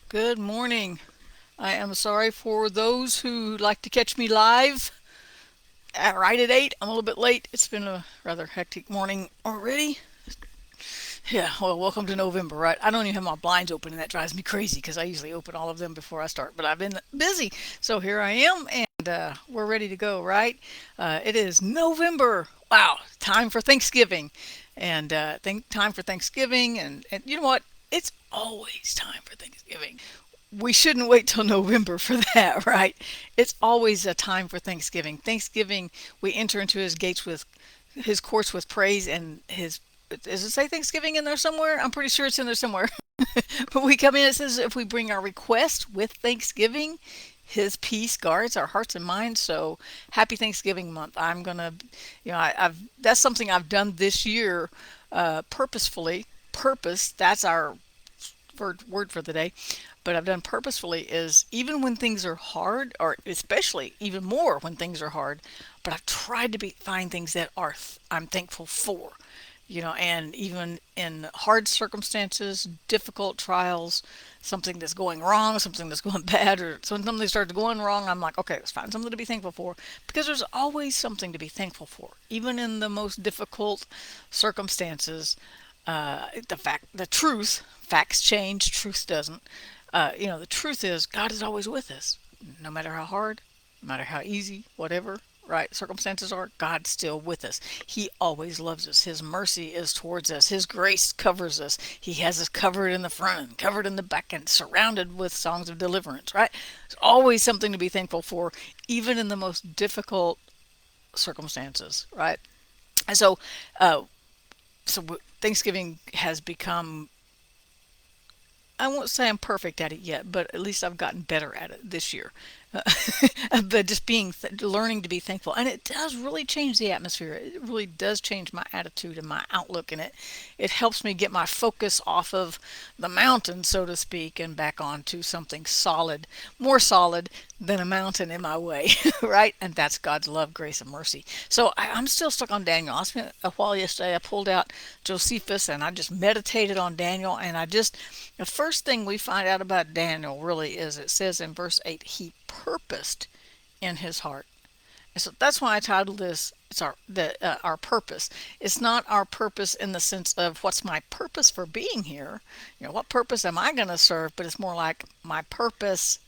Good morning. I am sorry for those who like to catch me live right at 8. I'm a little bit late. It's been a rather hectic morning already. Yeah, well, welcome to November, right? I don't even have my blinds open, and that drives me crazy because I usually open all of them before I start. But I've been busy, so here I am, and we're ready to go, right? It is November. Wow, time for Thanksgiving, and time for Thanksgiving, and you know what? It's always time for Thanksgiving. We shouldn't wait till November for that, right? It's always a time for Thanksgiving. Thanksgiving, we enter into his gates with his courts with praise and his. Does it say Thanksgiving in there somewhere? I'm pretty sure it's in there somewhere. But we come in, it says if we bring our request with thanksgiving, his peace guards our hearts and minds. So happy Thanksgiving month. I'm gonna, I've that's something I've done this year, purposefully. Purpose. That's our word for the day, but I've done purposefully is even when things are hard, or especially even more when things are hard, but I've tried to find things that I'm thankful for, and even in hard circumstances, difficult trials, something that's going wrong, something that's going bad, or something starts going wrong, I'm like, okay, let's find something to be thankful for, because there's always something to be thankful for, even in the most difficult circumstances. The truth, facts change, truth doesn't. The truth is God is always with us, no matter how hard, no matter how easy, whatever. Right, circumstances are, God's still with us. He always loves us. His mercy is towards us. His grace covers us. He has us covered in the front and covered in the back and surrounded with songs of deliverance. Right, there's always something to be thankful for, even in the most difficult circumstances. Right, and so Thanksgiving has become, I won't say I'm perfect at it yet, but at least I've gotten better at it this year. Uh, but just learning to be thankful, and it does really change the atmosphere. It really does change my attitude and my outlook, and it helps me get my focus off of the mountain, so to speak, and back onto something solid, more solid than a mountain in my way, right? And that's God's love, grace, and mercy. So I'm still stuck on Daniel. I spent a while yesterday. I pulled out Josephus and I just meditated on Daniel, and the first thing we find out about Daniel really is it says in verse 8, he purposed in his heart. And so that's why I titled this, it's our purpose. It's not our purpose in the sense of what's my purpose for being here, what purpose am I going to serve, but it's more like my purpose,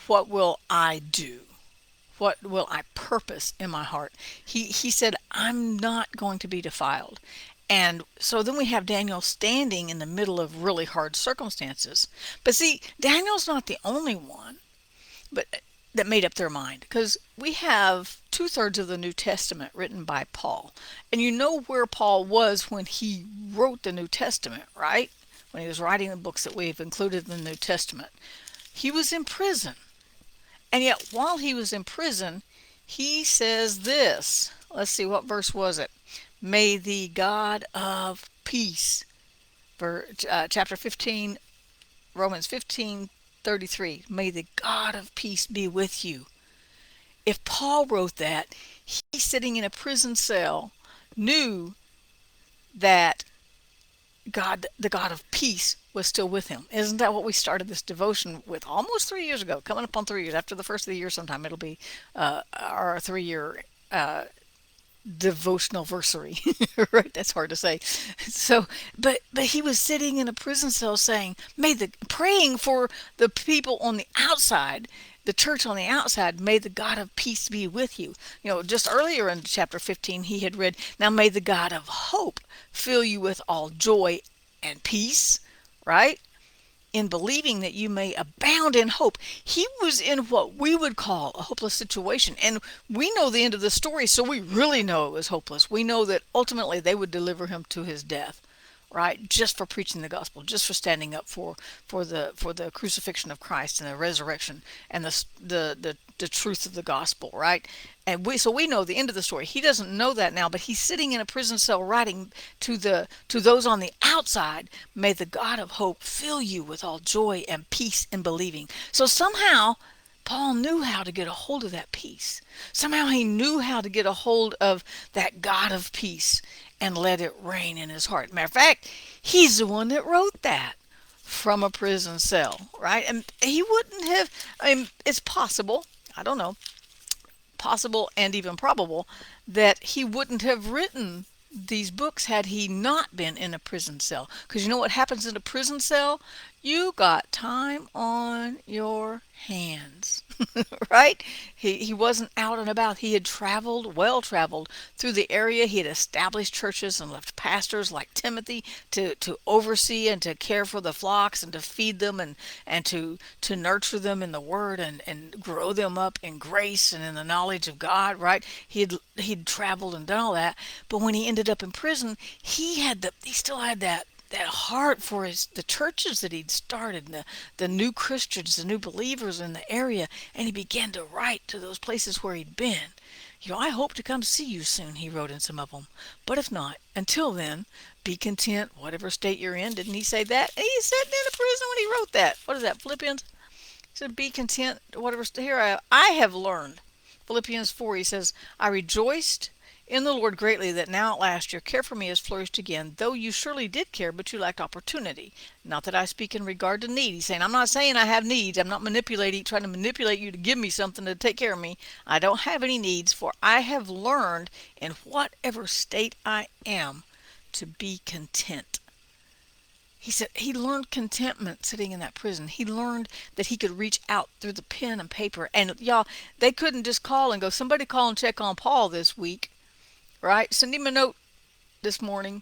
what will I do? What will I purpose in my heart? He said, I'm not going to be defiled. And so then we have Daniel standing in the middle of really hard circumstances. But see, Daniel's not the only one but that made up their mind, because we have two-thirds of the New Testament written by Paul. And you know where Paul was when he wrote the New Testament, right? When he was writing the books that we've included in the New Testament. He was in prison. And yet, while he was in prison, he says this. Let's see, what verse was it? May the God of peace, for chapter 15, Romans 15:33. May the God of peace be with you. If Paul wrote that, he sitting in a prison cell knew that God, the God of peace, was still with him. Isn't that what we started this devotion with almost 3 years ago? Coming up on 3 years. After the first of the year sometime, it'll be our 3 year devotional versary. Right, that's hard to say. So but he was sitting in a prison cell saying, may the praying for the people on the outside, the church on the outside, may the God of peace be with you. Just earlier in chapter 15 he had read, now may the God of hope fill you with all joy and peace, right, in believing that you may abound in hope. He was in what we would call a hopeless situation. And we know the end of the story, so we really know it was hopeless. We know that ultimately they would deliver him to his death, right? Just for preaching the gospel, just for standing up for the crucifixion of Christ and the resurrection and the truth of the gospel, right? And we know the end of the story. He doesn't know that now, but he's sitting in a prison cell writing to those on the outside, may the God of hope fill you with all joy and peace in believing. So somehow Paul knew how to get a hold of that peace. Somehow he knew how to get a hold of that God of peace and let it reign in his heart. Matter of fact, he's the one that wrote that from a prison cell, right? And he wouldn't have, I mean, it's possible, I don't know, possible and even probable that he wouldn't have written these books had he not been in a prison cell. Because you know what happens in a prison cell? You got time on your hands, right? He wasn't out and about. He had traveled, well traveled through the area. He had established churches and left pastors like Timothy to oversee and to care for the flocks and to feed them and to nurture them in the word and grow them up in grace and in the knowledge of God, right? He'd traveled and done all that. But when he ended up in prison, he still had that heart for the churches that he'd started, and the new Christians, the new believers in the area, and he began to write to those places where he'd been. I hope to come see you soon, he wrote in some of them. But if not, until then, be content, whatever state you're in. Didn't he say that? And he said in a prison when he wrote that. What is that, Philippians? He said, be content, whatever state. Here I have learned. Philippians 4, he says, I rejoiced in the Lord greatly that now at last your care for me has flourished again, though you surely did care, but you lacked opportunity. Not that I speak in regard to need. He's saying, I'm not saying I have needs. I'm not trying to manipulate you to give me something to take care of me. I don't have any needs, for I have learned in whatever state I am to be content. He said he learned contentment sitting in that prison. He learned that he could reach out through the pen and paper. And y'all, they couldn't just call and go, somebody call and check on Paul this week, right? Send him a note this morning.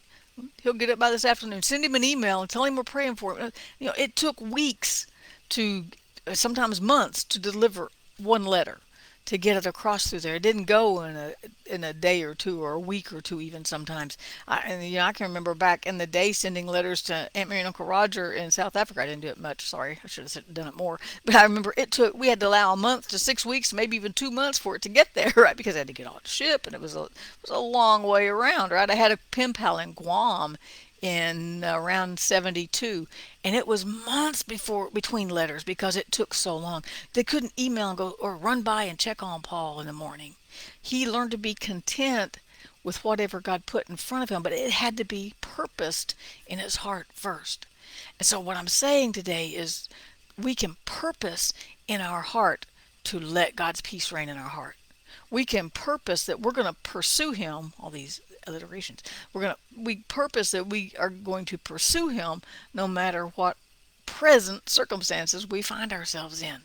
He'll get it by this afternoon. Send him an email and tell him we're praying for him. It took weeks to, sometimes months, to deliver one letter, to get it across through there. It didn't go in a day or two, or a week or two even sometimes. I can remember back in the day sending letters to Aunt Mary and Uncle Roger in South Africa. I didn't do it much. Sorry, I should have done it more. But I remember we had to allow a month to 6 weeks, maybe even 2 months for it to get there, right? Because I had to get on the ship, and it was a long way around, right? I had a pen pal in Guam in around 72, and it was months between letters because it took so long. They couldn't email and go or run by and check on Paul in the morning. He learned to be content with whatever God put in front of him, but it had to be purposed in his heart first. And so what I'm saying today is we can purpose in our heart to let God's peace reign in our heart. We can purpose that we're going to pursue him, all these alliterations. We purpose that we are going to pursue him no matter what present circumstances we find ourselves in.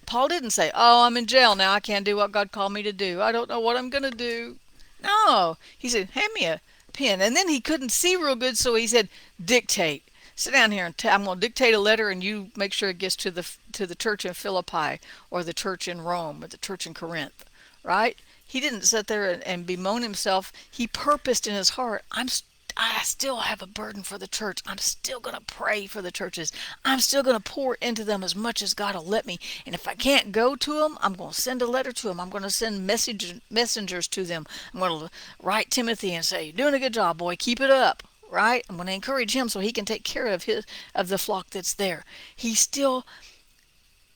Paul didn't say, oh, I'm in jail now, I can't do what God called me to do, I don't know what I'm going to do. No, he said, hand me a pen. And then he couldn't see real good, so he said, dictate. Sit down here and I'm going to dictate a letter, and you make sure it gets to the church in Philippi, or the church in Rome, or the church in Corinth, right? He didn't sit there and bemoan himself. He purposed in his heart, I still have a burden for the church. I'm still going to pray for the churches. I'm still going to pour into them as much as God will let me. And if I can't go to them, I'm going to send a letter to them. I'm going to send messengers to them. I'm going to write Timothy and say, you're doing a good job, boy. Keep it up. Right? I'm going to encourage him so he can take care of the flock that's there. He still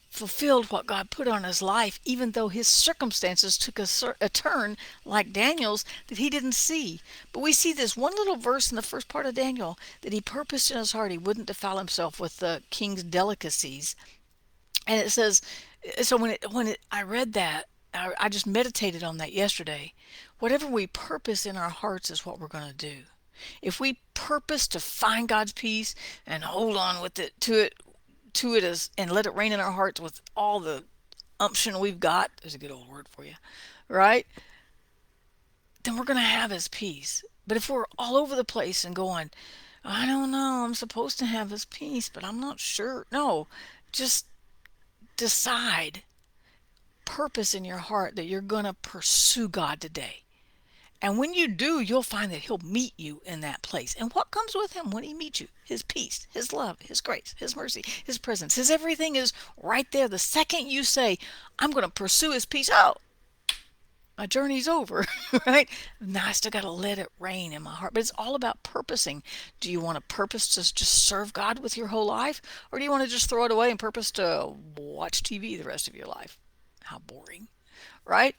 fulfilled what God put on his life, even though his circumstances took a turn like Daniel's that he didn't see. But we see this one little verse in the first part of Daniel that he purposed in his heart he wouldn't defile himself with the king's delicacies. And it says, so I read that, I just meditated on that yesterday. Whatever we purpose in our hearts is what we're going to do. If we purpose to find God's peace and hold on to it and let it reign in our hearts with all the umption we've got, there's a good old word for you, right? Then we're going to have his peace. But if we're all over the place and going, I don't know, I'm supposed to have his peace, but I'm not sure. No, just decide, purpose in your heart that you're going to pursue God today. And when you do, you'll find that he'll meet you in that place. And what comes with him when he meets you? His peace, his love, his grace, his mercy, his presence, his everything is right there. The second you say, I'm going to pursue his peace, oh, my journey's over, right? Now I still got to let it reign in my heart. But it's all about purposing. Do you want to purpose to just serve God with your whole life? Or do you want to just throw it away and purpose to watch TV the rest of your life? How boring, right?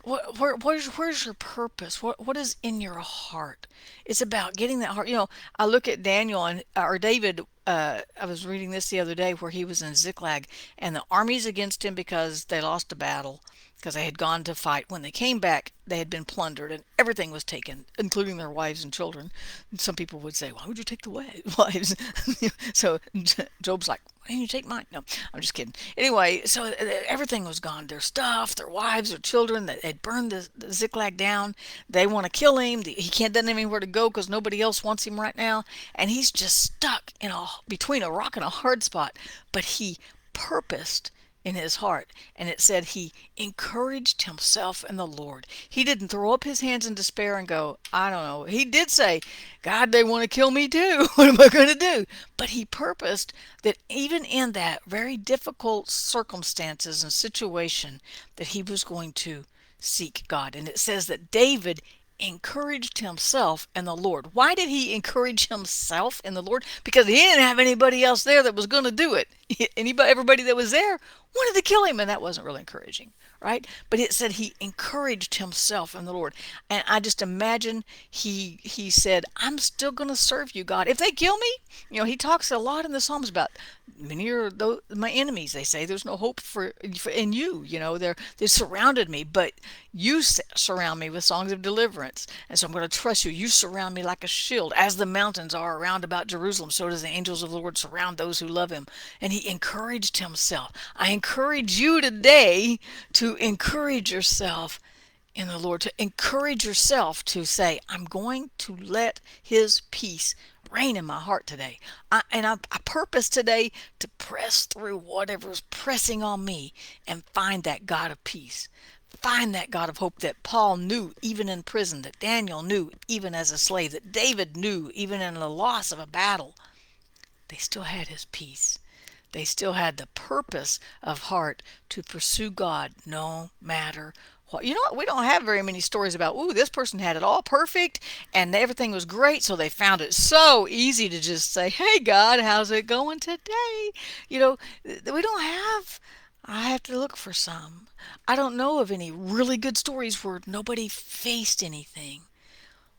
where's your purpose? What is in your heart? It's about getting that heart. I look at Daniel and or David. I was reading this the other day where he was in Ziklag, and the army's against him because they lost a battle because they had gone to fight. When they came back, they had been plundered and everything was taken, including their wives and children. And some people would say, "Why would you take the wives?" So Job's like, "Why didn't you take mine?" No, I'm just kidding. Anyway, so everything was gone. Their stuff, their wives, their children. That they'd burned the Ziklag down. They want to kill him. He can't doesn't have anywhere to go because nobody else wants him right now, and he's just stuck in a between a rock and a hard spot. But he purposed in his heart. And it said he encouraged himself in the Lord. He didn't throw up his hands in despair and go, I don't know. He did say, God, they want to kill me too. What am I going to do? But he purposed that even in that very difficult circumstances and situation that he was going to seek God. And it says that David encouraged himself in the Lord. Why did he encourage himself in the Lord? Because he didn't have anybody else there that was going to do it. Everybody that was there wanted to kill him, and that wasn't really encouraging, right? But it said he encouraged himself in the Lord. And I just imagine he said, I'm still going to serve you, God. If they kill me, he talks a lot in the Psalms about many are my enemies. They say there's no hope for in you. They surrounded me, but you surround me with songs of deliverance, and so I'm going to trust you. You surround me like a shield, as the mountains are around about Jerusalem. So does the angels of the Lord surround those who love him. And he encouraged himself. I encourage you today to encourage yourself in the Lord, to encourage yourself to say, I'm going to let his peace reign in my heart today. I purpose today to press through whatever's pressing on me and find that God of peace. Find that God of hope that Paul knew even in prison, that Daniel knew even as a slave, that David knew even in the loss of a battle. They still had his peace. They still had the purpose of heart to pursue God no matter what. You know what? We don't have very many stories about, ooh, this person had it all perfect and everything was great, so they found it so easy to just say, hey, God, how's it going today? We don't have. I have to look for some. I don't know of any really good stories where nobody faced anything.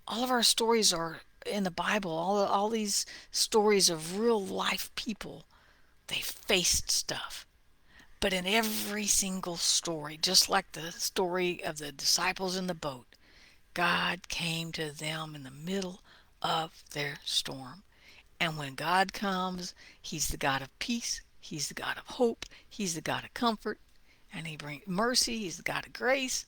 All of our stories are in the Bible, all these stories of real life people. They faced stuff. But in every single story, just like the story of the disciples in the boat, God came to them in the middle of their storm. And when God comes, he's the God of peace. He's the God of hope. He's the God of comfort. And he brings mercy. He's the God of grace.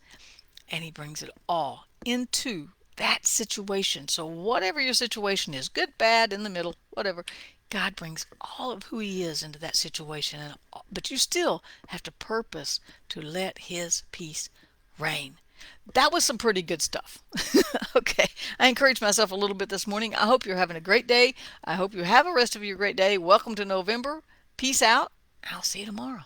And he brings it all into that situation. So whatever your situation is, good, bad, in the middle, whatever, God brings all of who he is into that situation. But you still have to purpose to let his peace reign. That was some pretty good stuff. Okay, I encouraged myself a little bit this morning. I hope you're having a great day. I hope you have a rest of your great day. Welcome to November. Peace out. I'll see you tomorrow.